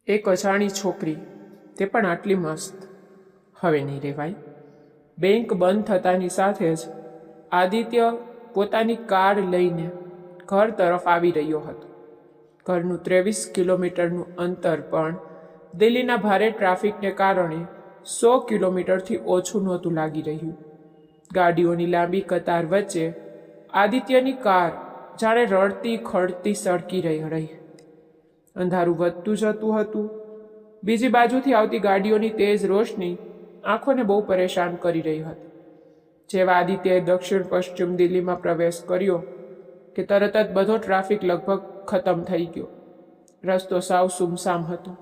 એક અજાણી છોકરી, તે પણ આટલી મસ્ત. હવે નહીં રહેવાય. બેંક બંધ થતાની સાથે જ આદિત્ય પોતાની કાર લઈને ઘર તરફ આવી રહ્યો હતો. ઘરનું 23 કિલોમીટરનું અંતર પણ દિલ્હીના ભારે ટ્રાફિકને કારણે 100 કિલોમીટરથી ઓછું નહોતું લાગી રહ્યું. ગાડીઓની લાંબી કતાર વચ્ચે આદિત્યની કાર જાણે રડતી ખડતી સળકી રહી. અંધારું વધતું જતું હતું. બીજી બાજુથી આવતી ગાડીઓની તેજ રોશની આંખોને બહુ પરેશાન કરી રહી હતી. જેવા આદિત્યએ દક્ષિણ પશ્ચિમ દિલ્હીમાં પ્રવેશ કર્યો કે તરત જ બધો ટ્રાફિક લગભગ ખતમ થઈ ગયો. રસ્તો સાવ સુમસામ હતો.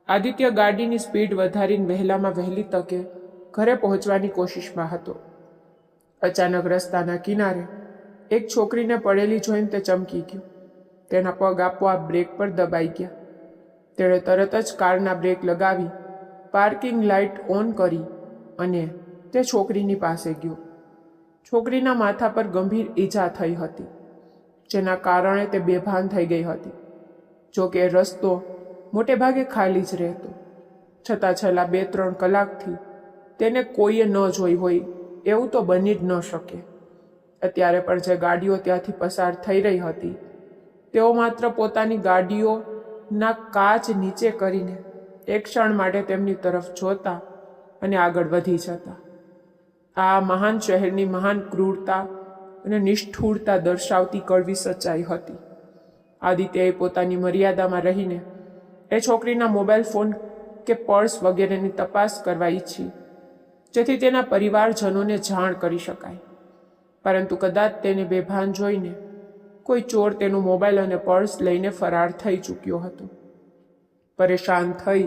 આદિત્ય ગાડીની સ્પીડ વધારીને વહેલામાં વહેલી તકે ઘરે પહોંચવાની કોશિશમાં હતો. અચાનક રસ્તાના કિનારે એક છોકરીને પડેલી જોઈને તે ચમકી ગયો. તેના પગ આપોઆપ બ્રેક પર દબાઈ ગયા. તેણે તરત જ કારના બ્રેક લગાવી પાર્કિંગ લાઇટ ઓન કરી અને તે છોકરીની પાસે ગયો. છોકરીના માથા પર ગંભીર ઈજા થઈ હતી, જેના કારણે તે બેભાન થઈ ગઈ હતી. જો કે રસ્તો મોટે ભાગે ખાલી જ રહેતો, છતાં છેલ્લા 2-3 કલાકથી તેને કોઈએ ન જોઈ હોય એવું તો બની જ ન શકે. અત્યારે પણ જે ગાડીઓ ત્યાંથી પસાર થઈ રહી હતી, તેઓ માત્ર પોતાની ગાડીઓના કાચ નીચે કરીને એક ક્ષણ માટે તેમની તરફ જોતા અને આગળ વધી જતા. આ મહાન શહેરની મહાન ક્રૂરતા અને નિષ્ઠુરતા દર્શાવતી કડવી સચ્ચાઈ હતી. આદિત્યએ પોતાની મર્યાદામાં રહીને એ છોકરીના મોબાઈલ ફોન કે પર્સ વગેરેની તપાસ કરવા ઈચ્છી, જેથી તેના પરિવારજનોને જાણ કરી શકાય. પરંતુ કદાચ તેને બેભાન જોઈને કોઈ ચોર તેનું મોબાઈલ અને પર્સ લઈને ફરાર થઈ ચૂક્યો હતો. પરેશાન થઈ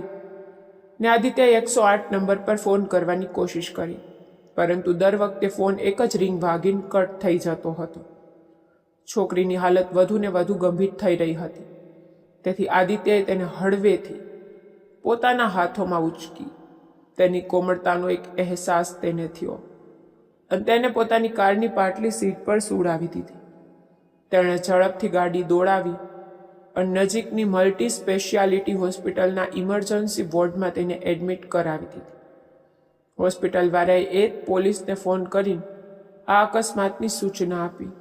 ને આદિત્યએ 108 નંબર પર ફોન કરવાની કોશિશ કરી, પરંતુ દર વખતે ફોન એક જ રિંગ વાગીને કટ થઈ જતો હતો. છોકરીની હાલત વધુ ને વધુ ગંભીર થઈ રહી હતી. તેથી આદિત્યએ તેને હળવેથી પોતાના હાથોમાં ઉચકી. તેની કોમળતાનો એક અહેસાસ તેને થયો અને તેને પોતાની કારની પાટલી સીટ પર સુવડાવી દીધી. તેણે ઝડપથી ગાડી દોડાવી અને નજીકની મલ્ટી સ્પેશિયાલિટી હોસ્પિટલના ઇમરજન્સી વોર્ડમાં તેને એડમિટ કરાવી દીધી. હોસ્પિટલવાળાએ એ જ પોલીસને ફોન કરીને આ અકસ્માતની સૂચના આપી.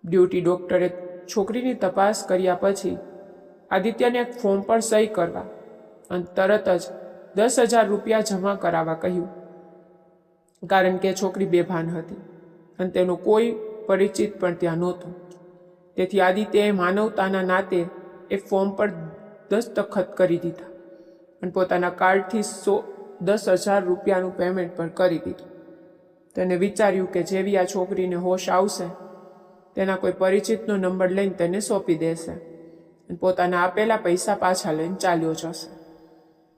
ડ્યુટી ડોક્ટરે છોકરીની તપાસ કર્યા પછી આદિત્યને એક ફોર્મ પર સહી કરવા અને તરત જ 10,000 રૂપિયા જમા કરાવવા કહ્યું, કારણ કે છોકરી બેભાન હતી અને તેનું કોઈ પરિચિત પણ ત્યાં નહોતું. તેથી આદિત્યએ માનવતાના નાતે એ ફોર્મ પર દસ્તખત કરી દીધા અને પોતાના કાર્ડથી 10,000 રૂપિયાનું પેમેન્ટ પણ કરી દીધું. તેને વિચાર્યું કે જેવી આ છોકરીને હોશ આવશે, તેના કોઈ પરિચિતનો નંબર લઈને તેને સોંપી દેશે અને પોતાના આપેલા પૈસા પાછા લઈને ચાલ્યો જશે.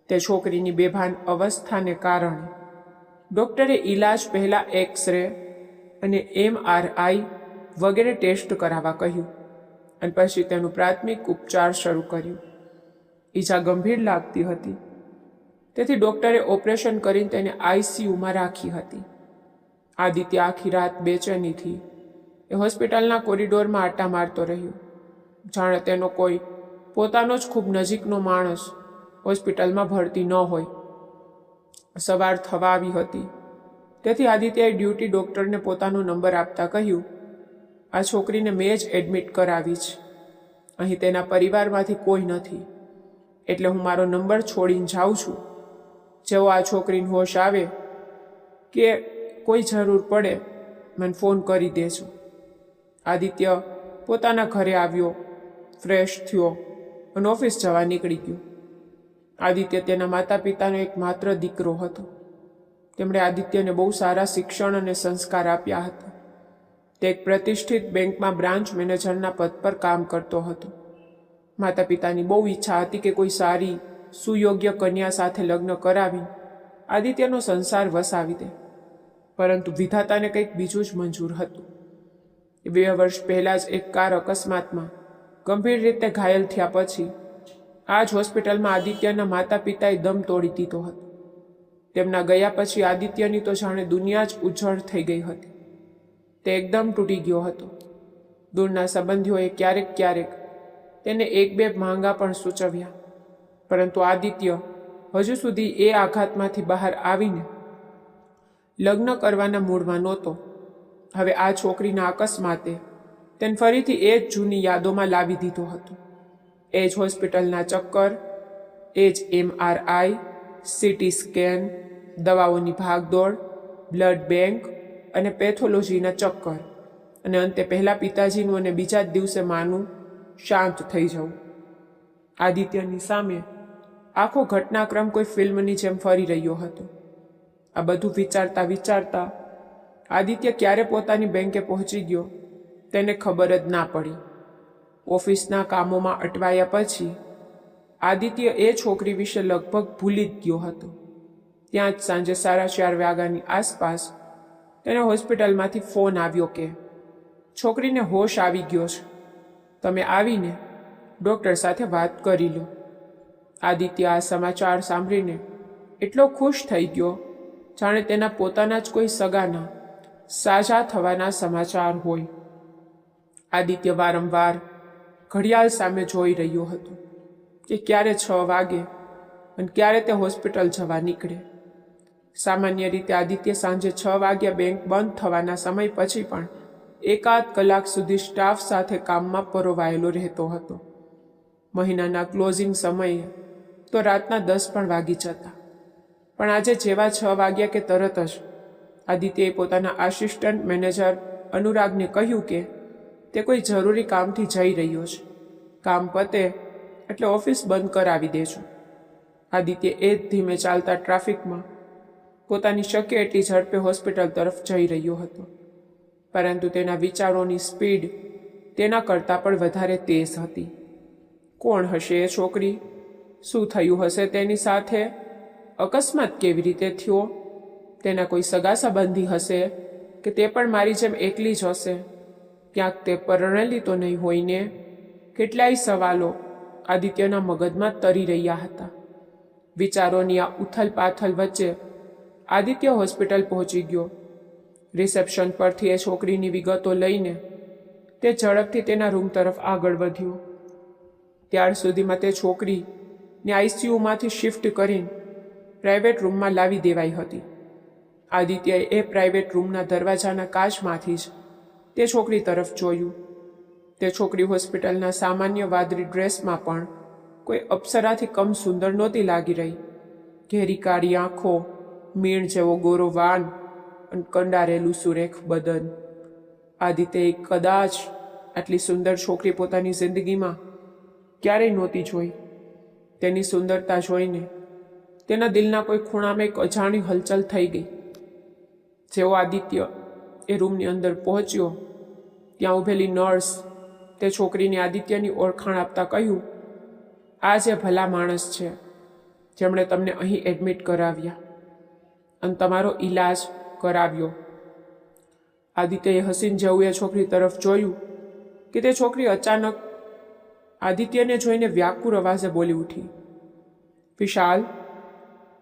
તે છોકરીની બેભાન અવસ્થાને કારણે ડૉક્ટરે ઈલાજ પહેલાં એક્સરે અને MRI વગેરે ટેસ્ટ કરાવવા કહ્યું અને પછી તેનું પ્રાથમિક ઉપચાર શરૂ કર્યું. ઈજા ગંભીર લાગતી હતી, તેથી ડૉક્ટરે ઓપરેશન કરીને તેને ICUમાં રાખી હતી. આદિત્ય આખી રાત બેચેનીથી એ હોસ્પિટલના કોરિડોરમાં આટા મારતો રહ્યો, જાણે તેનો કોઈ પોતાનો જ ખૂબ નજીકનો માણસ હોસ્પિટલમાં ભરતી ન હોય. સવાર થવા આવી હતી, તેથી આદિત્યએ ડ્યુટી ડૉક્ટરને પોતાનો નંબર આપતા કહ્યું, આ છોકરીને મેં જ એડમિટ કરાવી છે. અહીં તેના પરિવારમાંથી કોઈ નથી, એટલે હું મારો નંબર છોડીને જાઉં છું. જેવો આ છોકરીને હોશ આવે કે કોઈ જરૂર પડે મને ફોન કરી દેજો. આદિત્ય પોતાના ઘરે આવ્યો, ફ્રેશ થયો અને ઓફિસ જવા નીકળી ગયો. આદિત્ય તેના માતા પિતાનો એક માત્ર દીકરો હતો. તેમણે આદિત્યને બહુ સારા શિક્ષણ અને સંસ્કાર આપ્યા હતા. તે એક પ્રતિષ્ઠિત બેંકમાં બ્રાન્ચ મેનેજરના પદ પર કામ કરતો હતો. માતા પિતાની બહુ ઈચ્છા હતી કે કોઈ સારી સુયોગ્ય કન્યા સાથે લગ્ન કરાવી આદિત્યનો સંસાર વસાવી દે, પરંતુ વિધાતાને કંઈક બીજું જ મંજૂર હતું. 2 વર્ષ પહેલાં જ એક કાર અકસ્માતમાં ગંભીર રીતે ઘાયલ થયા પછી આ જ હોસ્પિટલમાં આદિત્યના માતા પિતાએ દમ તોડી દીધો હતો. તેમના ગયા પછી આદિત્યની તો જાણે દુનિયા જ ઉજ્જળ થઈ ગઈ હતી. તે એકદમ તૂટી ગયો હતો. દૂરના સંબંધીઓએ ક્યારેક તેને 1-2 માંગા પણ સૂચવ્યા, પરંતુ આદિત્ય હજુ સુધી એ આઘાતમાંથી બહાર આવીને લગ્ન કરવાના મૂડમાં નહોતો. હવે આ છોકરીના અકસ્માતે તેને ફરીથી એ જ જૂની યાદોમાં લાવી દીધો હતો. એ જ હોસ્પિટલના ચક્કર, એ જ MRI, CT સ્કેન, દવાઓની ભાગદોડ, બ્લડ બેંક અને પેથોલોજીના ચક્કર, અને અંતે પહેલાં પિતાજીનું અને બીજા જ દિવસે માનું શાંત થઈ જવું. આદિત્યની સામે આખો ઘટનાક્રમ કોઈ ફિલ્મની જેમ ફરી રહ્યો હતો. આ બધું વિચારતા વિચારતા આદિત્ય ક્યારે પોતાની બેંકે પહોંચી ગયો તેને ખબર જ ના પડી. ઓફિસના કામોમાં અટવાયા પછી આદિત્ય એ છોકરી વિશે લગભગ ભૂલી જ ગયો હતો. ત્યાં જ સાંજે 4:30 વાગ્યાની આસપાસ તેને હોસ્પિટલમાંથી ફોન આવ્યો કે છોકરીને હોશ આવી ગયો છે, તમે આવીને ડૉક્ટર સાથે વાત કરી લો. આદિત્ય આ સમાચાર સાંભળીને એટલો ખુશ થઈ ગયો જાણે તેના પોતાના જ કોઈ સગાના સાજા થવાના સમાચાર હોય. આદિત્ય વારંવાર ઘડિયાળ સામે જોઈ રહ્યો હતો કે ક્યારે 6 વાગે અને ક્યારે તે હોસ્પિટલ જવા નીકળે. સામાન્ય રીતે આદિત્ય સાંજે 6 વાગ્યા બેંક બંધ થવાના સમય પછી પણ 1-8 કલાક સુધી સ્ટાફ સાથે કામમાં પરોવાયેલો રહેતો હતો. મહિનાના ક્લોઝિંગ સમયે તો રાતના 10 પણ વાગી જતા. પણ આજે જેવા 6 વાગ્યા કે તરત જ આદિત્યએ પોતાના આસિસ્ટન્ટ મેનેજર અનુરાગને કહ્યું કે તે કોઈ જરૂરી કામથી જઈ રહ્યો છે. કામ પતે એટલે ઓફિસ બંધ કરાવી દેજો. આદિત્ય એ જ ધીમે ચાલતા ટ્રાફિકમાં પોતાની શક્ય એટલી ઝડપે હોસ્પિટલ તરફ જઈ રહ્યો હતો. પરંતુ તેના વિચારોની સ્પીડ તેના કરતાં પણ વધારે તેજ હતી. કોણ હશે એ છોકરી? શું થયું હશે તેની સાથે? અકસ્માત કેવી રીતે થયો? તેના કોઈ સગા સંબંધી હશે કે તે પણ મારી જેમ એકલી જ હશે? ક્યાંક તે પરણેલી તો નહીં હોય ને? કેટલાય સવાલો આદિત્યના મગજમાં તરી રહ્યા હતા. વિચારોની આ ઉથલ-પાથલ વચ્ચે આદિત્ય હોસ્પિટલ પહોંચી ગયો. રિસેપ્શન પરથી એ છોકરીની વિગતો લઈને તે ઝડપથી તેના રૂમ તરફ આગળ વધ્યો. ત્યાર સુધીમાં તે છોકરીને ICUમાંથી શિફ્ટ કરીને પ્રાઇવેટ રૂમમાં લાવી દેવાઈ હતી. આદિત્યએ એ પ્રાઇવેટ રૂમના દરવાજાના કાચમાંથી જ તે છોકરી તરફ જોયું. તે છોકરી હોસ્પિટલના સામાન્ય વાદળી ડ્રેસમાં પણ કોઈ અપ્સરાથી કમ સુંદર નહોતી લાગી રહી. ઘેરી કાળી આંખો, મીણ જેવો ગોરો વાન અને કંડારેલું સુરેખ બદન. આદિત્યએ કદાચ આટલી સુંદર છોકરી પોતાની જિંદગીમાં ક્યારેય નહોતી જોઈ. તેની સુંદરતા જોઈને તેના દિલના કોઈ ખૂણામાં એક અજાણી હલચલ થઈ ગઈ. જેવો આદિત્ય એ રૂમની અંદર પહોંચ્યો ત્યાં ઊભેલી નર્સ તે છોકરીને આદિત્યની ઓળખાણ આપતા કહ્યું, આ જે ભલા માણસ છે જેમણે તમને અહીં એડમિટ કરાવ્યા અને તમારો ઈલાજ કરાવ્યો. આદિત્યએ હસીન જેવું એ છોકરી તરફ જોયું કે તે છોકરી અચાનક આદિત્યને જોઈને વ્યાકુળ અવાજે બોલી ઉઠી, વિશાલ,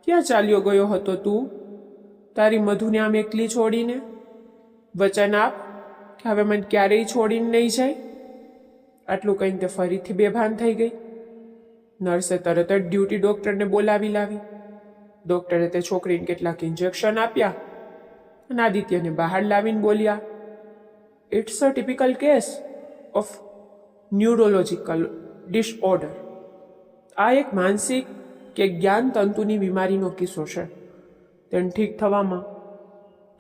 ક્યાં ચાલ્યો ગયો હતો તું? તારી મધુને આમ એકલી છોડીને? વચન આપ કે હવે મને ક્યારેય છોડીને નહીં જાય. આટલું કહીને તે ફરીથી બેભાન થઈ ગઈ. નર્સે તરત જ ડ્યુટી ડૉક્ટરને બોલાવી લાવી. ડૉક્ટરે તે છોકરીને કેટલાક ઇન્જેક્શન આપ્યા અને આદિત્યને બહાર લાવીને બોલ્યા, it's a typical case of neurological disorder. આ એક માનસિક કે જ્ઞાન તંતુની બીમારીનો કિસ્સો છે. તેને ઠીક થવામાં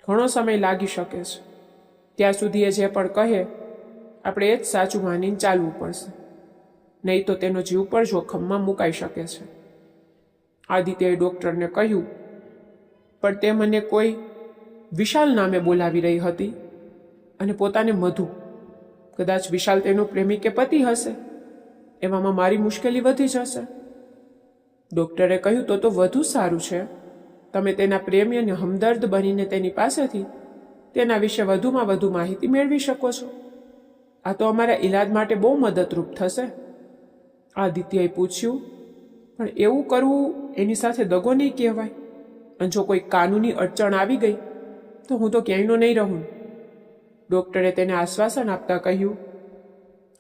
ઘણો સમય લાગી શકે છે. ત્યાં સુધી એ જે પણ કહે આપણે એ જ સાચું માનીને ચાલવું પડશે, નહીં તો તેનો જીવ પણ જોખમમાં મુકાઈ શકે છે. આદિત્યએ ડૉક્ટરને કહ્યું, પણ તે મને કોઈ વિશાલ નામે બોલાવી રહી હતી અને પોતાને મધુ. કદાચ વિશાલ તેનો પ્રેમી કે પતિ હશે. એવામાં મારી મુશ્કેલી વધી જશે. ડૉક્ટરે કહ્યું, તો વધુ સારું છે. તમે તેના પ્રેમી અને હમદર્દ બનીને તેની પાસેથી તેના વિશે વધુમાં વધુ માહિતી મેળવી શકો છો. આ તો અમારા ઈલાજ માટે બહુ મદદરૂપ થશે. આદિત્યએ પૂછ્યું, પણ એવું કરવું એની સાથે દગો નહીં કહેવાય? અને જો કોઈ કાનૂની અડચણ આવી ગઈ તો હું તો ક્યાંયનો નહીં રહું. ડૉક્ટરે તેને આશ્વાસન આપતા કહ્યું,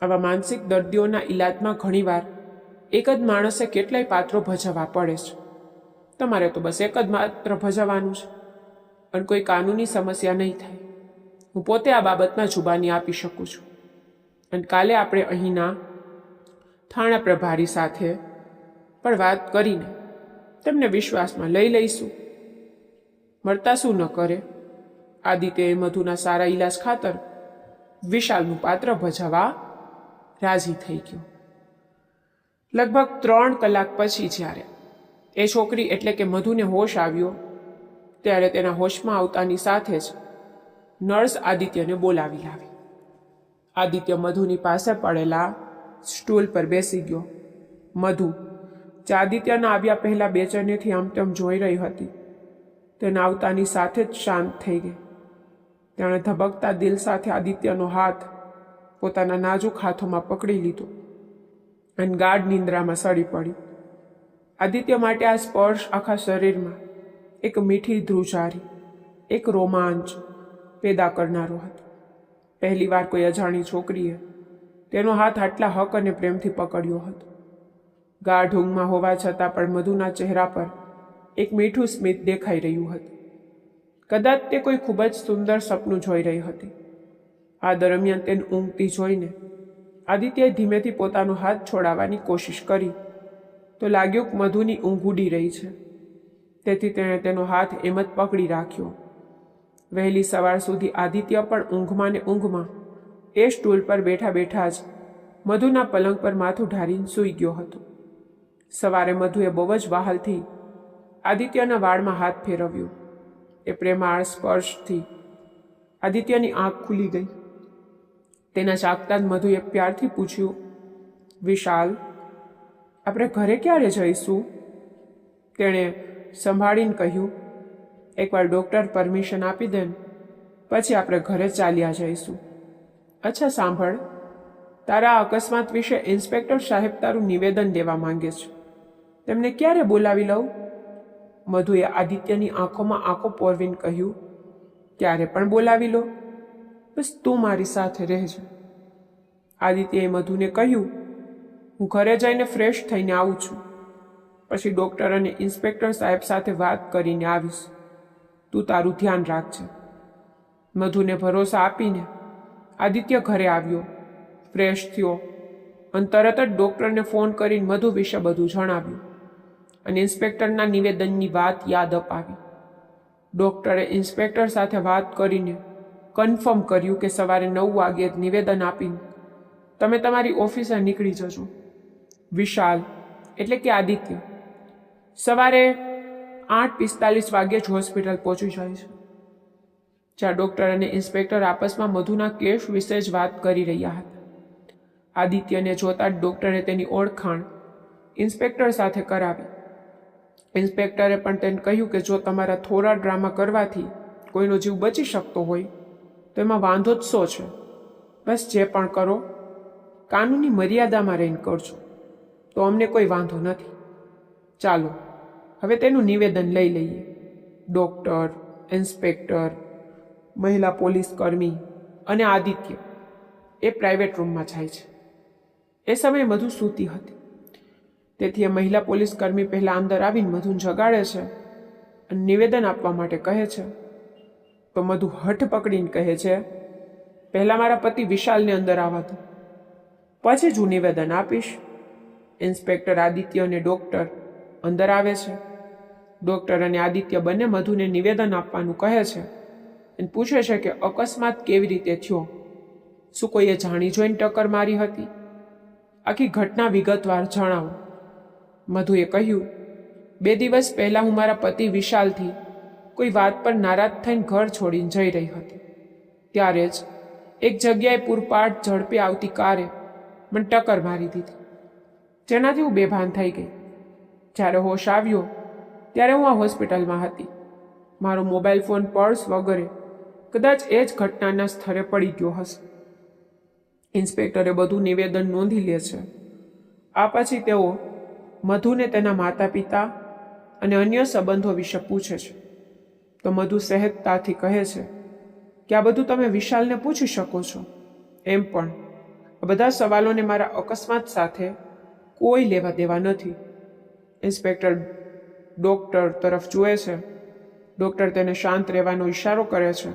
આવા માનસિક દર્દીઓના ઈલાજમાં ઘણીવાર એક જ માણસે કેટલાય પાત્રો ભજવવા પડે છે. તમારે તો બસ એક જ માત્ર ભજવવાનું છે અને કોઈ કાનૂની સમસ્યા નહીં થાય. હું પોતે આ બાબતમાં જુબાની આપી શકું છું અને કાલે આપણે અહીંના થાણા પ્રભારી સાથે પણ વાત કરીને તેમને વિશ્વાસમાં લઈ લઈશું. મળતા શું ન કરે, આદિત્યએ મધુના સારા ઈલાજ ખાતર વિશાલનું પાત્ર ભજવવા રાજી થઈ ગયો. લગભગ 3 કલાક પછી જ્યારે એ છોકરી એટલે કે મધુને હોશ આવ્યો ત્યારે તેના હોશમાં આવતાની સાથે જ નર્સ આદિત્યને બોલાવી લાવી. આદિત્ય મધુની પાસે પડેલા સ્ટૂલ પર બેસી ગયો. મધુ જે આદિત્યના આવ્યા પહેલા બેચેનીથી આમ તેમ જોઈ રહી હતી, તેના આવતાની સાથે જ શાંત થઈ ગઈ. તેણે ધબકતા દિલ સાથે આદિત્યનો હાથ પોતાના નાજુક હાથોમાં પકડી લીધો અને ગાઢ નિંદ્રામાં સડી પડી. આદિત્ય માટે આ સ્પર્શ આખા શરીરમાં એક મીઠી ધ્રુજારી, એક રોમાંચ પેદા કરનારો હતો. પહેલીવાર કોઈ અજાણી છોકરીએ તેનો હાથ આટલા હક અને પ્રેમથી પકડ્યો હતો. ગાઢ ઊંઘમાં હોવા છતાં પણ મધુના ચહેરા પર એક મીઠું સ્મિત દેખાઈ રહ્યું હતું. કદાચ તે કોઈ ખૂબ જ સુંદર સપનું જોઈ રહી હતી. આ દરમિયાન તેને ઊંઘતી જોઈને આદિત્યએ ધીમેથી પોતાનો હાથ છોડાવવાની કોશિશ કરી તો લાગ્યું કે મધુની ઊંઘ ઉડી રહી છે. તેથી તેણે તેનો હાથ એમ જ પકડી રાખ્યો. વહેલી સવાર સુધી આદિત્ય પણ ઊંઘમાં ને ઊંઘમાં એ સ્ટૂલ પર બેઠા બેઠા જ મધુના પલંગ પર માથું ઢારીને સૂઈ ગયો હતો. સવારે મધુએ બહુ જ વહાલથી આદિત્યના વાળમાં હાથ ફેરવ્યો. એ પ્રેમાળ સ્પર્શથી આદિત્યની આંખ ખુલી ગઈ. તેના જાગતા જ મધુએ પ્યારથી પૂછ્યું, વિશાલ, આપણે ઘરે ક્યારે જઈશું? તેણે સંભાળીને કહ્યું, એકવાર ડૉક્ટર પરમિશન આપી દે પછી આપણે ઘરે ચાલ્યા જઈશું. અચ્છા સાંભળ, તારા અકસ્માત વિશે ઇન્સ્પેક્ટર સાહેબ તારું નિવેદન દેવા માંગે છે. તેમને ક્યારે બોલાવી લઉં? મધુએ આદિત્યની આંખોમાં આંખો પોરવીને કહ્યું, ત્યારે પણ બોલાવી લો, બસ તું મારી સાથે રહેજે. આદિત્યએ મધુને કહ્યું, હું ઘરે જઈને ફ્રેશ થઈને આવું છું, પછી ડૉક્ટર અને ઇન્સ્પેક્ટર સાહેબ સાથે વાત કરીને આવીશ. તું તારું ધ્યાન રાખજે. મધુને ભરોસા આપીને આદિત્ય ઘરે આવ્યો, ફ્રેશ થયો અને તરત જ ડૉક્ટરને ફોન કરીને મધુ વિશે બધું જણાવ્યું અને ઇન્સ્પેક્ટરના નિવેદનની વાત યાદ અપાવી. ડૉક્ટરે ઇન્સ્પેક્ટર સાથે વાત કરીને કન્ફર્મ કર્યું કે સવારે 9 વાગ્યે જ નિવેદન આપીને તમે તમારી ઓફિસે નીકળી જજો. વિશાલ એટલે કે આદિત્ય સવારે 8:45 વાગ્યે જ હોસ્પિટલ પહોંચી જાય છે. જ્યાં ડૉક્ટર અને ઇન્સ્પેક્ટર આપસમાં મધુના કેસ વિશે જ વાત કરી રહ્યા હતા. આદિત્યને જોતા જ ડૉક્ટરે તેની ઓળખાણ ઇન્સ્પેક્ટર સાથે કરાવી. ઇન્સ્પેક્ટરે પણ તેને કહ્યું કે જો તમારા થોડા ડ્રામા કરવાથી કોઈનો જીવ બચી શકતો હોય તો એમાં વાંધો જ શો છે? બસ જે પણ કરો કાનૂની મર્યાદામાં રહીને કરજો તો અમને કોઈ વાંધો નથી. ચાલો હવે તેનું નિવેદન લઈ લઈએ. ડૉક્ટર, ઇન્સ્પેક્ટર, મહિલા પોલીસ કર્મી અને આદિત્ય એ પ્રાઇવેટ રૂમમાં જાય છે. એ સમયે મધુ સૂતી હતી, તેથી એ મહિલા પોલીસ કર્મી પહેલાં અંદર આવીને મધુને જગાડે છે અને નિવેદન આપવા માટે કહે છે. તો મધુ હઠ પકડીને કહે છે, પહેલાં મારા પતિ વિશાલને અંદર આવવા દો, પછી જ હું નિવેદન આપીશ. ઇન્સ્પેક્ટર, આદિત્ય અને ડૉક્ટર અંદર આવે છે. ડૉક્ટર અને આદિત્ય બંને મધુને નિવેદન આપવાનું કહે છે અને પૂછે છે કે અકસ્માત કેવી રીતે થયો, શું કોઈએ જાણી જોઈને ટક્કર મારી હતી? આખી ઘટના વિગતવાર જણાવો. મધુએ કહ્યું, 2 દિવસ પહેલાં હું મારા પતિ વિશાલથી કોઈ વાત પર નારાજ થઈને ઘર છોડીને જઈ રહી હતી. ત્યારે જ એક જગ્યાએ પૂરપાટ ઝડપે આવતી કારે મને ટક્કર મારી દીધી, જેનાથી હું બેભાન થઈ ગઈ. જ્યારે હોશ આવ્યો ત્યારે હું આ હોસ્પિટલમાં હતી. મારો મોબાઈલ ફોન, પર્સ વગેરે કદાચ એ જ ઘટનાના સ્થળે પડી ગયો હશે. ઇન્સ્પેક્ટરે બધું નિવેદન નોંધી લે છે. આ પછી તેઓ મધુને તેના માતા પિતા અને અન્ય સંબંધો વિશે પૂછે છે. તો મધુ સહેજતાથી કહે છે કે આ બધું તમે વિશાલને પૂછી શકો છો. એમ પણ આ બધા સવાલોને મારા અકસ્માત સાથે કોઈ લેવા દેવા નથી. ઇન્સ્પેક્ટર ડૉક્ટર તરફ જુએ છે. ડૉક્ટર તેને શાંત રહેવાનો ઇશારો કરે છે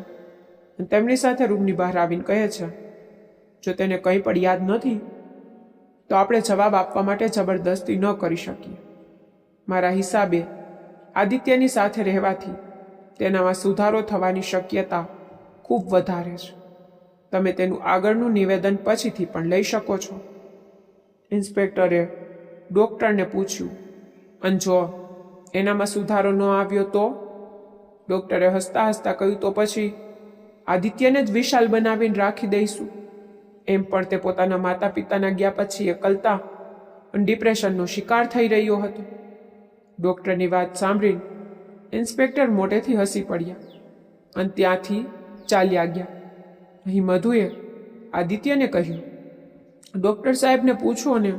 અને તેમની સાથે રૂમની બહાર આવીને કહે છે, જો તેને કંઈ પણ યાદ નથી તો આપણે જવાબ આપવા માટે જબરદસ્તી ન કરી શકીએ. મારા હિસાબે આદિત્યની સાથે રહેવાથી તેનામાં સુધારો થવાની શક્યતા ખૂબ વધારે છે. તમે તેનું આગળનું નિવેદન પછીથી પણ લઈ શકો છો. ઇન્સ્પેક્ટરે ડૉક્ટરને પૂછ્યું, અને જો એનામાં સુધારો ન આવ્યો તો? ડૉક્ટરે હસતા હસતા કહ્યું, તો પછી આદિત્યને જ વિશાલ બનાવીને રાખી દઈશું. એમ પણ તે પોતાના માતા પિતાના ગયા પછી એકલતા અને ડિપ્રેશનનો શિકાર થઈ રહ્યો હતો. ડૉક્ટરની વાત સાંભળીને ઇન્સ્પેક્ટર મોટેથી હસી પડ્યા અને ત્યાંથી ચાલ્યા ગયા. અહીં મધુએ આદિત્યને કહ્યું, ડૉક્ટર સાહેબને પૂછો ને,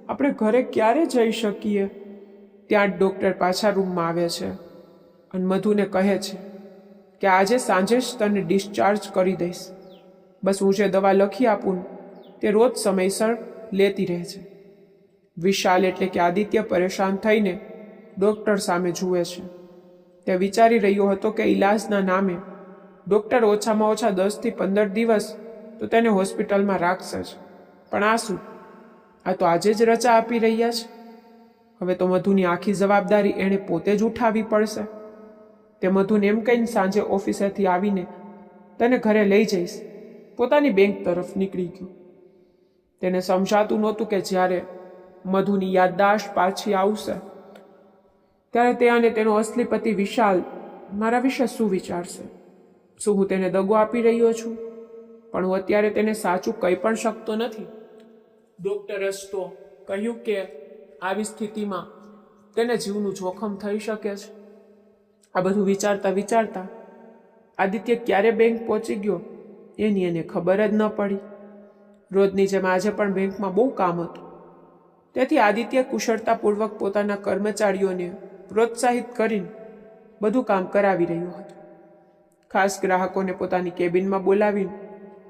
આપણે ઘરે ક્યારે જઈ શકીએ? ત્યાં જ ડૉક્ટર પાછા રૂમમાં આવે છે અને મધુને કહે છે કે આજે સાંજે જ તને ડિસ્ચાર્જ કરી દઈશ. બસ હું જે દવા લખી આપું તે રોજ સમયસર લેતી રહે છે. વિશાલ એટલે કે આદિત્ય પરેશાન થઈને ડૉક્ટર સામે જુએ છે. તે વિચારી રહ્યો હતો કે ઈલાજના નામે ડૉક્ટર ઓછામાં ઓછા 10થી 15 દિવસ તો તેને હોસ્પિટલમાં રાખશે જ. પણ આ શું? આ તો આજે જ રજા આપી રહ્યા છે. હવે તો મધુની આખી જવાબદારી એણે પોતે જ ઉઠાવવી પડશે. તે મધુને એમ કહીને સાંજે ઓફિસેથી આવીને તને ઘરે લઈ જઈશ પોતાની બેંક તરફ નીકળી ગયો. તેને સમજાતું નહોતું કે જ્યારે મધુની યાદદાશ્ત પાછી આવશે ત્યારે તે અને તેનો અસલી પતિ વિશાલ મારા વિશે શું વિચારશે. શું હું તેને દગો આપી રહ્યો છું? પણ હું અત્યારે તેને સાચું કહી પણ શકતો નથી. ડૉક્ટરે તો કહ્યું કે આવી સ્થિતિમાં તેને જીવનું જોખમ થઈ શકે છે. આ બધું વિચારતા વિચારતા આદિત્ય ક્યારે બેંક પહોંચી ગયો એની એને ખબર જ ન પડી. રોજની જેમ આજે પણ બેંકમાં બહુ કામ હતું. તેથી આદિત્ય કુશળતાપૂર્વક પોતાના કર્મચારીઓને પ્રોત્સાહિત કરીને બધું કામ કરાવી રહ્યો હતો. ખાસ ગ્રાહકોને પોતાની કેબિનમાં બોલાવીને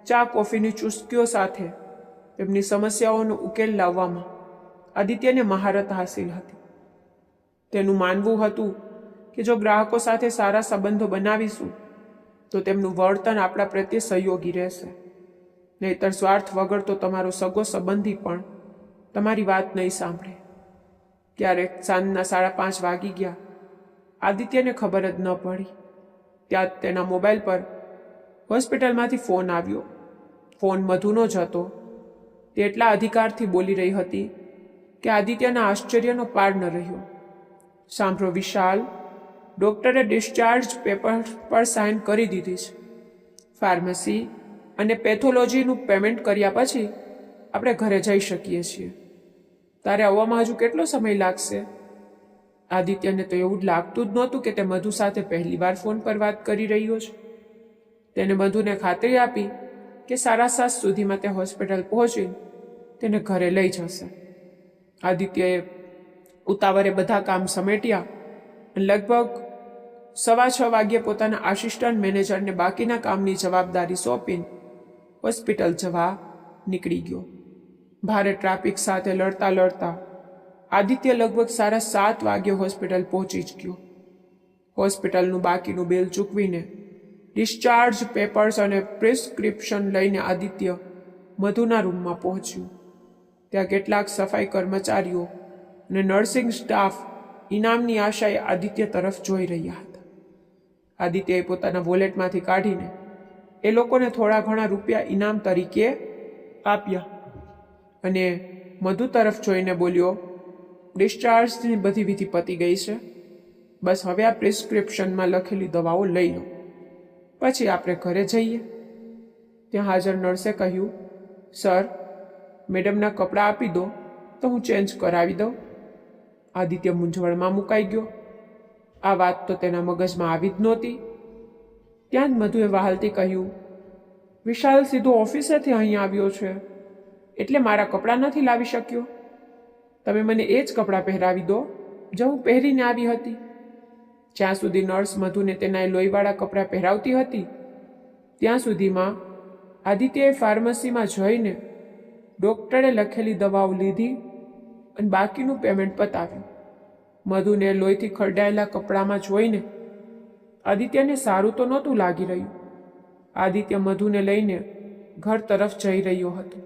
ચા કોફીની ચુસ્કીઓ સાથે તેમની સમસ્યાઓનો ઉકેલ લાવવામાં આદિત્યને મહારત હાંસિલ હતી. તેનું માનવું હતું કે જો ગ્રાહકો સાથે સારા સંબંધો બનાવીશું તો તેમનું વર્તન આપણા પ્રત્યે સહયોગી રહેશે. નહીંતર સ્વાર્થ વગર તો તમારો સગો સંબંધી પણ તમારી વાત નહીં સાંભળે. ક્યારેક સાંજના 5:30 વાગી ગયા. આદિત્યને ખબર જ ન પડી. ત્યાં તેના મોબાઈલ પર હોસ્પિટલમાંથી ફોન આવ્યો. ફોન મધુનો જ હતો. તે એટલા અધિકારથી બોલી રહી હતી કે આદિત્યના આશ્ચર્યનો પાર ન રહ્યો. સાંભળો વિશાલ, ડૉક્ટરે ડિસ્ચાર્જ પેપર પર સાઇન કરી દીધી છે. ફાર્મસી અને પેથોલોજીનું પેમેન્ટ કર્યા પછી આપણે ઘરે જઈ શકીએ છીએ. તારે આવવામાં હજુ કેટલો સમય લાગશે? આદિત્યને તો એવું જ લાગતું જ નહોતું કે તે મધુ સાથે પહેલીવાર ફોન પર વાત કરી રહ્યો છે. તેને મધુને ખાતરી આપી કે 7:30 સુધીમાં તે હોસ્પિટલ પહોંચીને તેને ઘરે લઈ જશે. આદિત્યએ ઉતાવળે બધા કામ સમેટ્યા અને લગભગ 6:15 વાગ્યે પોતાના આસિસ્ટન્ટ મેનેજરને બાકીના કામની જવાબદારી સોંપીને હોસ્પિટલ જવા નીકળી ગયો. ભારે ટ્રાફિક સાથે લડતા લડતા આદિત્ય લગભગ 7:30 વાગ્યે હોસ્પિટલ પહોંચી જ ગયો. હોસ્પિટલનું બાકીનું બિલ ચૂકવીને ડિસ્ચાર્જ પેપર્સ અને પ્રિસ્ક્રિપ્શન લઈને આદિત્ય મધુના રૂમમાં પહોંચ્યું. ત્યાં કેટલાક સફાઈ કર્મચારીઓ અને નર્સિંગ સ્ટાફ ઇનામની આશાએ આદિત્ય તરફ જોઈ રહ્યા હતા. આદિત્યએ પોતાના વોલેટમાંથી કાઢીને એ લોકોને થોડા ઘણા રૂપિયા ઇનામ તરીકે આપ્યા અને મધુ તરફ જોઈને બોલ્યો, ડિસ્ચાર્જની બધી વિધિ પતી ગઈ છે. બસ હવે આ પ્રિસ્ક્રિપ્શનમાં લખેલી દવાઓ લઈ લો, પછી આપણે ઘરે જઈએ. ત્યાં હાજર નર્સે કહ્યું, સર, મેડમના કપડાં આપી દો તો હું ચેન્જ કરાવી દઉં. આદિત્ય મૂંઝવણમાં મુકાઈ ગયો. આ વાત તો તેના મગજમાં આવી જ નહોતી. ત્યાં જ મધુએ વહાલથી કહ્યું, વિશાલ સીધો ઓફિસેથી અહીં આવ્યો છે એટલે મારા કપડાં નથી લાવી શક્યો. તમે મને એ જ કપડાં પહેરાવી દો જે હું પહેરીને આવી હતી. જ્યાં સુધી નર્સ મધુને તેના લોહીવાળા કપડાં પહેરાવતી હતી ત્યાં સુધીમાં આદિત્યએ ફાર્મસીમાં જઈને ડૉક્ટરે લખેલી દવાઓ લીધી અને બાકીનું પેમેન્ટ પતાવ્યું. મધુને લોહીથી ખરડાયેલા કપડામાં જોઈને આદિત્યને સારું તો નહોતું લાગી રહ્યું. આદિત્ય મધુને લઈને ઘર તરફ જઈ રહ્યો હતો.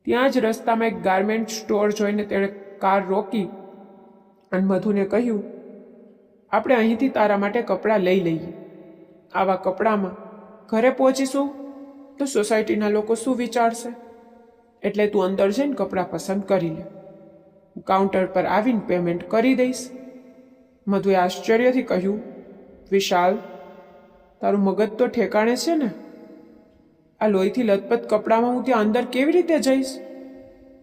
ત્યાં જ રસ્તામાં એક ગાર્મેન્ટ સ્ટોર જોઈને તેણે કાર રોકી અને મધુને કહ્યું, આપણે અહીંથી તારા માટે કપડાં લઈ લઈએ. આવા કપડામાં ઘરે પહોંચીશું તો સોસાયટીના લોકો શું વિચારશે? એટલે તું અંદર જઈને કપડાં પસંદ કરી લે. હું કાઉન્ટર પર આવીને પેમેન્ટ કરી દઈશ. મધુએ આશ્ચર્યથી કહ્યું, વિશાલ, તારું મગજ તો ઠેકાણે છે ને? આ લોહીથી લથપથ કપડામાં હું ત્યાં અંદર કેવી રીતે જઈશ?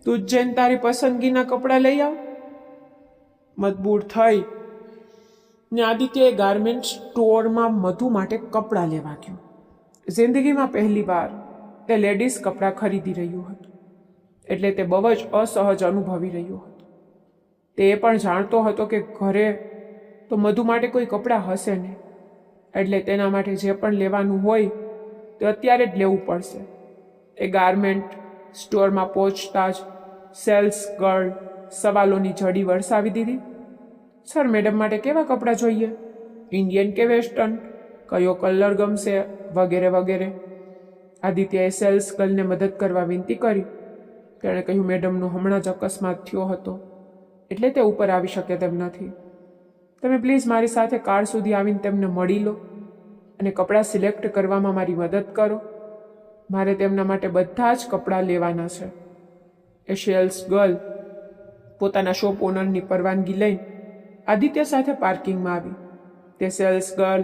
તું જ જઈને તારી પસંદગીના કપડાં લઈ આવ. મજબૂર થઈ ને આદિત્યએ ગાર્મેન્ટ સ્ટોરમાં મધુ માટે કપડાં લેવા ગયું. જિંદગીમાં પહેલી વાર તે લેડીઝ કપડાં ખરીદી રહ્યું હતું, એટલે તે બહુ જ અસહજ અનુભવી રહ્યો હતો. તે એ પણ જાણતો હતો કે ઘરે તો મધુ માટે કોઈ કપડાં હશે નહીં, એટલે તેના માટે જે પણ લેવાનું હોય તે અત્યારે જ લેવું પડશે. એ ગાર્મેન્ટ સ્ટોરમાં પહોંચતા જ સેલ્સ ગર્લ સવાલોની ઝડી વરસાવી દીધી. સર, મેડમ માટે કેવા કપડાં જોઈએ? ઇન્ડિયન કે વેસ્ટર્ન? કયો કલર ગમશે? વગેરે વગેરે. આદિત્યએ સેલ્સ ગર્લને મદદ કરવા વિનંતી કરી. તેણે કહ્યું, મેડમનો હમણાં જ અકસ્માત થયો હતો, એટલે તે ઉપર આવી શકે તેમ નથી. તમે પ્લીઝ મારી સાથે કાર સુધી આવીને તેમને મળી લો અને કપડાં સિલેક્ટ કરવામાં મારી મદદ કરો. મારે તેમના માટે બધા જ કપડાં લેવાના છે. એ સેલ્સ ગર્લ પોતાના શોપ ઓનરની પરવાનગી લઈને આદિત્ય સાથે પાર્કિંગમાં આવી. તે સેલ્સ ગર્લ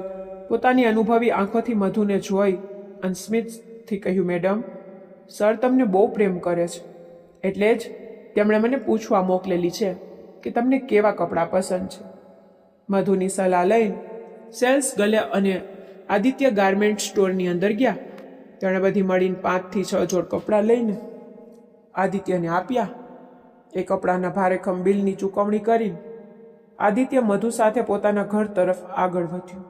પોતાની અનુભવી આંખોથી મધુને જોઈ અને સ્મિતથી કહ્યું, મેડમ, સર તમને બહુ પ્રેમ કરે છે, એટલે જ તેમણે મને પૂછવા મોકલેલી છે કે તમને કેવા કપડાં પસંદ છે. મધુની સલાહ લઈને સેલ્સ ગર્લે અને આદિત્ય ગાર્મેન્ટ સ્ટોરની અંદર ગયા. તેણે બધી મળીને 5 થી 6 જોડ કપડાં લઈને આદિત્યને આપ્યા. એ કપડાના ભારેખમ બિલની ચૂકવણી કરીને આદિત્ય મધુ સાથે પોતાના ઘર તરફ આગળ વધ્યું.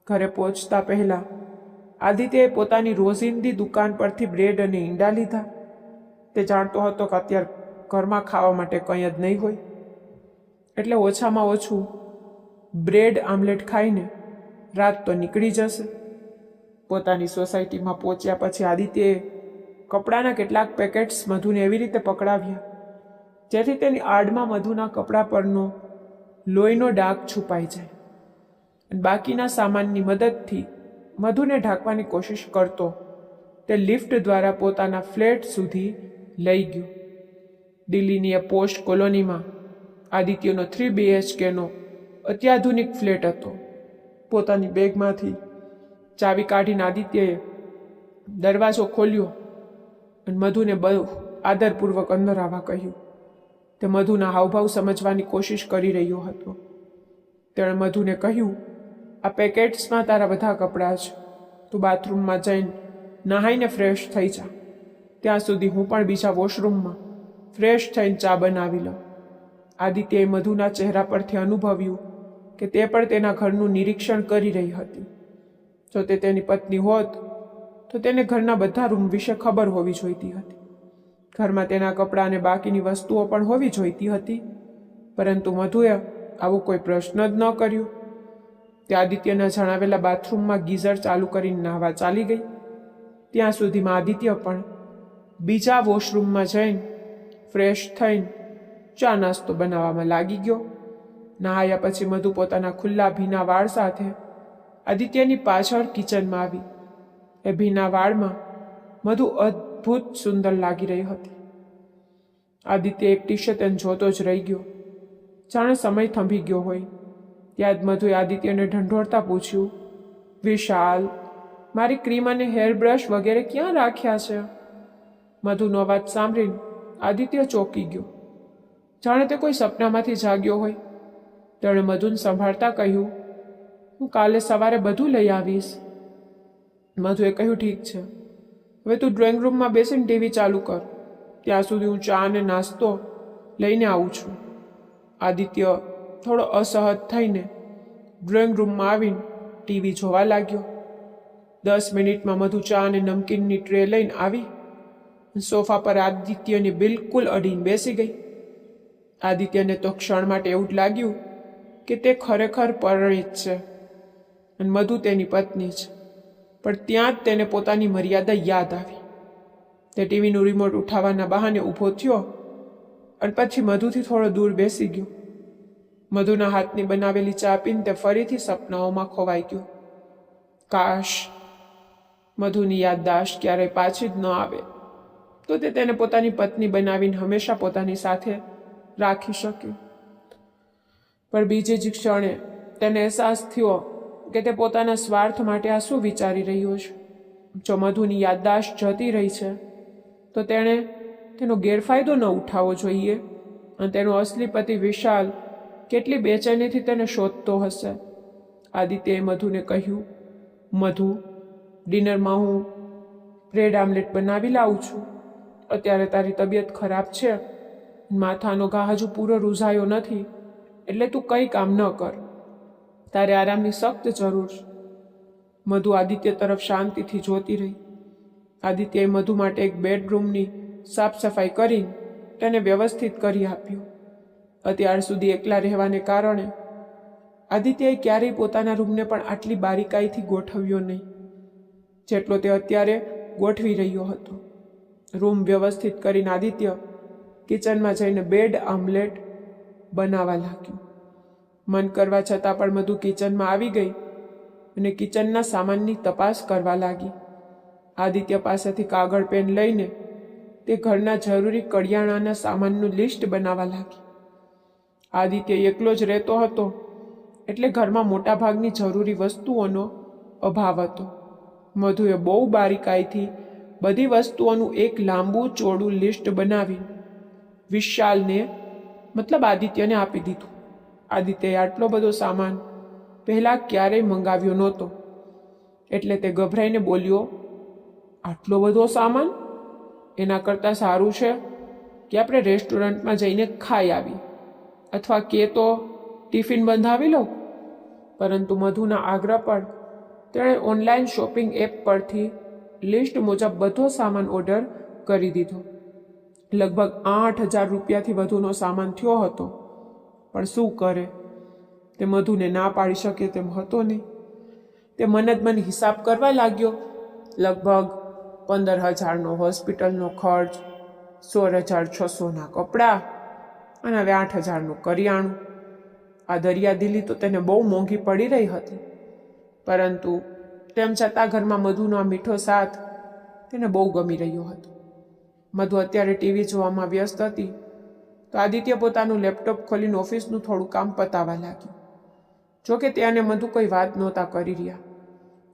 ઘરે પહોંચતા પહેલા આદિત્યએ પોતાની રોજિંદી દુકાન પરથી બ્રેડ અને ઈંડા લીધા. તે જાણતો હતો કે અત્યારે ઘરમાં ખાવા માટે કંઈ જ નહીં હોય, એટલે ઓછામાં ઓછું બ્રેડ આમલેટ ખાઈને રાત તો નીકળી જશે. પોતાની સોસાયટીમાં પહોંચ્યા પછી આદિત્યએ કપડાના કેટલાક પેકેટ્સ મધુને એવી રીતે પકડાવ્યા જેથી તેની આડમાં મધુના કપડા પરનો લોહીનો ડાઘ છુપાઈ જાય, અને બાકીના સામાનની મદદથી મધુને ઢાંકવાની કોશિશ કરતો તે લિફ્ટ દ્વારા પોતાના ફ્લેટ સુધી લઈ ગયો. દિલ્હીની એ પોસ્ટ કોલોનીમાં આદિત્યનો 3 BHKનો અત્યાધુનિક ફ્લેટ હતો. પોતાની બેગમાંથી ચાવી કાઢીને આદિત્યએ દરવાજો ખોલ્યો અને મધુને બહુ આદરપૂર્વક અંદર આવવા કહ્યું. તે મધુના હાવભાવ સમજવાની કોશિશ કરી રહ્યો હતો. તેણે મધુને કહ્યું, આ પેકેટ્સમાં તારા બધા કપડાં છે. તું બાથરૂમમાં જઈને નહાઈને ફ્રેશ થઈ જા. ત્યાં સુધી હું પણ બીજા વોશરૂમમાં ફ્રેશ થઈને ચા બનાવી લઉં. આદિત્યએ મધુના ચહેરા પરથી અનુભવ્યું કે તે પણ તેના ઘરનું નિરીક્ષણ કરી રહી હતી. જો તે તેની પત્ની હોત તો તેને ઘરના બધા રૂમ વિશે ખબર હોવી જોઈતી હતી. ઘરમાં તેના કપડાં અને બાકીની વસ્તુઓ પણ હોવી જોઈતી હતી, પરંતુ મધુએ આવો કોઈ પ્રશ્ન જ ન કર્યો. તે આદિત્યના જણાવેલા બાથરૂમમાં ગીઝર ચાલુ કરીને નહાવા ચાલી ગઈ. ત્યાં સુધીમાં આદિત્ય પણ બીજા વોશરૂમમાં જઈને ફ્રેશ થઈને ચા નાસ્તો બનાવવામાં લાગી ગયો. નહાયા પછી મધુ પોતાના ખુલ્લા ભીના વાળ સાથે આદિત્યની પાછળ કિચનમાં આવી. એ ભીના વાળમાં મધુ અદ્ભુત સુંદર લાગી રહી હતી. આદિત્ય એક ટીશે તેને જોતો જ રહી ગયો, જાણે સમય થંભી ગયો હોય. ત્યાં જ મધુએ આદિત્યને ઢંઢોળતા પૂછ્યું, વિશાલ, મારી ક્રીમ અને હેર બ્રશ વગેરે ક્યાં રાખ્યા છે? મધુનો અવાજ સાંભળીને આદિત્ય ચોંકી ગયો, જાણે તે કોઈ સપનામાંથી જાગ્યો હોય. તેણે મધુને સંભાળતા કહ્યું, હું કાલે સવારે બધું લઈ આવીશ. મધુએ કહ્યું, ઠીક છે, હવે તું ડ્રોઈંગ રૂમમાં બેસીને ટીવી ચાલુ કર. ત્યાં સુધી હું ચા અને નાસ્તો લઈને આવું છું. આદિત્ય થોડો અસહજ થઈને ડ્રોઈંગ રૂમમાં આવીને ટીવી જોવા લાગ્યો. 10 મિનિટમાં મધુ ચા અને નમકીનની ટ્રે લઈને આવી. સોફા પર આદિત્યને બિલકુલ અડીને બેસી ગઈ. આદિત્યને તો ક્ષણ માટે એવું જ લાગ્યું કે તે ખરેખર પરિણીત છે અને મધુ તેની પત્ની છે, પણ ત્યાં જ તેને પોતાની મર્યાદા યાદ આવી. તે ટીવીનું રિમોટ ઉઠાવવાના બહાને ઊભો થયો અને પછી મધુથી થોડો દૂર બેસી ગયો. મધુના હાથની બનાવેલી ચા પીને તે ફરીથી સપનાઓમાં ખોવાઈ ગયો. કાશ મધુની યાદદાશ્ત ક્યારેય પાછી જ ન આવે તો તે તેને પોતાની પત્ની બનાવીને હંમેશા પોતાની સાથે રાખી શકે. પણ બીજી જ ક્ષણે તેને અહેસાસ થયો કે તે પોતાના સ્વાર્થ માટે આ શું વિચારી રહ્યો છે. જો મધુની યાદદાશ્ત જતી રહી છે તો તેણે તેનો ગેરફાયદો ન ઉઠાવવો જોઈએ અને તેનો અસલી પતિ વિશાલ કેટલી બેચેનીથી તેને શોધતો હશે. આદિત્યએ મધુને કહ્યું, મધુ, ડિનરમાં હું બ્રેડ આમલેટ બનાવી લાવું છું. અત્યારે તારી તબિયત ખરાબ છે, માથાનો ઘા હજુ પૂરો રૂઝાયો નથી, એટલે તું કંઈ કામ ન કર. તારે આરામની સખ્ત જરૂર છે. મધુ આદિત્ય તરફ શાંતિથી જોતી રહી. આદિત્યએ મધુ માટે એક બેડરૂમની સાફ સફાઈ કરીને તેને વ્યવસ્થિત કરી આપ્યું. અત્યાર સુધી એકલા રહેવાને કારણે આદિત્યએ ક્યારેય પોતાના રૂમને પણ આટલી બારીકાઈથી ગોઠવ્યો નહીં જેટલો તે અત્યારે ગોઠવી રહ્યો હતો. રૂમ વ્યવસ્થિત કરીને આદિત્ય કિચનમાં જઈને બ્રેડ આમલેટ બનાવવા લાગ્યું. મન કરવા છતાં પણ મધુ કિચનમાં આવી ગઈ અને કિચનના સામાનની તપાસ કરવા લાગી. આદિત્ય પાસેથી કાગળ પેન લઈને તે ઘરના જરૂરી કરિયાણાના સામાનનું લિસ્ટ બનાવવા લાગી. આદિત્ય એકલો જ રહેતો હતો એટલે ઘરમાં મોટાભાગની જરૂરી વસ્તુઓનો અભાવ હતો. મધુએ બહુ બારીકાઈથી બધી વસ્તુઓનું એક લાંબુ ચોડું લિસ્ટ બનાવી વિશાલને મતલબ આદિત્યને આપી દીધું. આદિત્યએ આટલો બધો સામાન પહેલાં ક્યારેય મંગાવ્યો નહોતો એટલે તે ગભરાઈને બોલ્યો, આટલો બધો સામાન? એના કરતાં સારું છે કે આપણે રેસ્ટોરન્ટમાં જઈને ખાઈ આવી અથવા કે તો ટિફિન બંધાવી લો. પરંતુ મધુના આગ્રહ પર તેણે ઓનલાઈન શોપિંગ એપ પરથી લિસ્ટ મુજબ બધો સામાન ઓર્ડર કરી દીધો. લગભગ 8,000 રૂપિયાથી વધુનો સામાન થયો હતો, પણ શું કરે, તે મધુને ના પાડી શકે તેમ હતો નહીં. તે મન જ મન હિસાબ કરવા લાગ્યો. લગભગ 15,000નો હોસ્પિટલનો ખર્ચ, 16,600ના કપડાં અને હવે 8,000નું કરિયાણું. આ દરિયાદિલી તો તેને બહુ મોંઘી પડી રહી હતી, પરંતુ તેમ છતાં ઘરમાં મધુનો આ મીઠો સાથ તેને બહુ ગમી રહ્યો હતો. મધુ અત્યારે ટીવી જોવામાં વ્યસ્ત હતી તો આદિત્ય પોતાનું લેપટોપ ખોલીને ઓફિસનું થોડું કામ પતાવવા લાગ્યું. જોકે તે અને મધુ કોઈ વાત નહોતા કરી રહ્યા,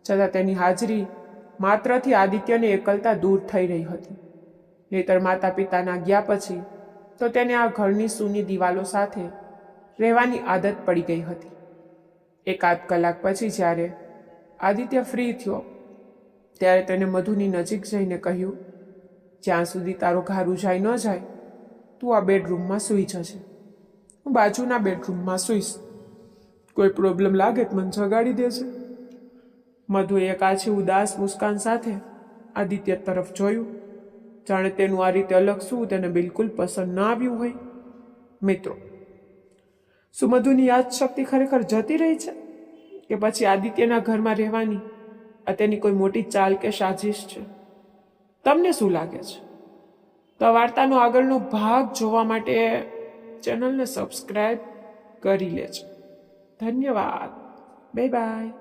છતાં તેની હાજરી માત્રથી આદિત્યને એકલતા દૂર થઈ રહી હતી. નહીતર માતા પિતાના ગયા પછી તો તેને આ ઘરની સૂની દિવાલો સાથે રહેવાની આદત પડી ગઈ હતી. એકાદ કલાક પછી જ્યારે આદિત્ય ફ્રી થયો ત્યારે તેને મધુની નજીક જઈને કહ્યું, જ્યાં સુધી તારો ઘા રૂઝાઈ ન જાય તું આ બેડરૂમમાં સૂઈ જશે. હું બાજુના બેડરૂમમાં સૂઈશ. કોઈ પ્રોબ્લેમ લાગે તો મને જગાડી દેશે. મધુએ એક આછી ઉદાસ મુસ્કાન સાથે આદિત્ય તરફ જોયું, જાણે તેનું આ રીતે અલગ શું તેને બિલકુલ પસંદ ન આવ્યું હોય. મિત્રો, શું મધુની યાદશક્તિ ખરેખર જતી રહી છે કે પછી આદિત્યના ઘરમાં રહેવાની આ તેની કોઈ મોટી ચાલ કે સાજિશ છે? તમને શું લાગે છે? તો આ વાર્તાનો આગળનો ભાગ જોવા માટે ચેનલને સબસ્ક્રાઈબ કરી લેજો. ધન્યવાદ. Bye bye.